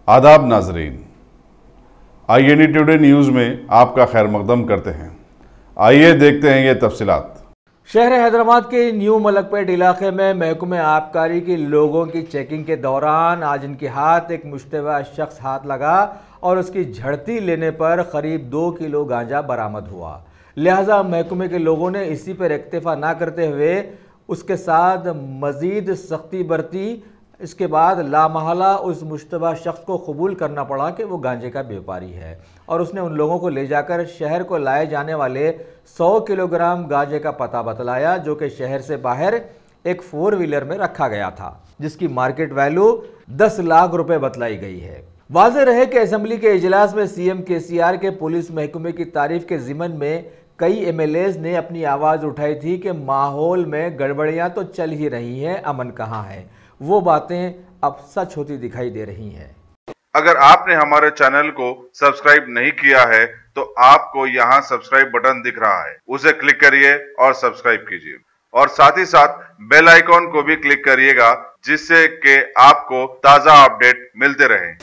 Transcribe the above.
आदाब नाजरीन, INE today news में आपका खैर मकदम करते हैं। आइए देखते हैं ये तफसीलात। शहर हैदराबाद के न्यू मलकपेट इलाके में महकमे आबकारी के लोगों की चेकिंग के दौरान आज इनके हाथ एक मुश्तबा शख्स हाथ लगा और उसकी झड़ती लेने पर करीब 2 किलो गांजा बरामद हुआ। लिहाजा महकमे के लोगों ने इसी पर इक्तफा ना करते हुए उसके साथ मज़ीद सख्ती बरती। इसके बाद लामहला उस मुश्तबा शख्स को कबूल करना पड़ा कि वो गांजे का व्यापारी है और उसने उन लोगों को ले जाकर शहर को लाए जाने वाले 100 किलोग्राम गांजे का पता बतलाया, जो कि शहर से बाहर एक 4 व्हीलर में रखा गया था, जिसकी मार्केट वैल्यू 10 लाख रुपए बतलाई गई है। वाज़ेह रहे कि असेंबली के इजलास में CM KCR के पुलिस महकमे की तारीफ के ज़िमन में कई MLAs ने अपनी आवाज़ उठाई थी कि माहौल में गड़बड़ियाँ तो चल ही रही हैं, अमन कहाँ है। वो बातें अब सच होती दिखाई दे रही हैं। अगर आपने हमारे चैनल को सब्सक्राइब नहीं किया है तो आपको यहाँ सब्सक्राइब बटन दिख रहा है, उसे क्लिक करिए और सब्सक्राइब कीजिए और साथ ही साथ बेल आइकॉन को भी क्लिक करिएगा, जिससे कि आपको ताज़ा अपडेट मिलते रहें।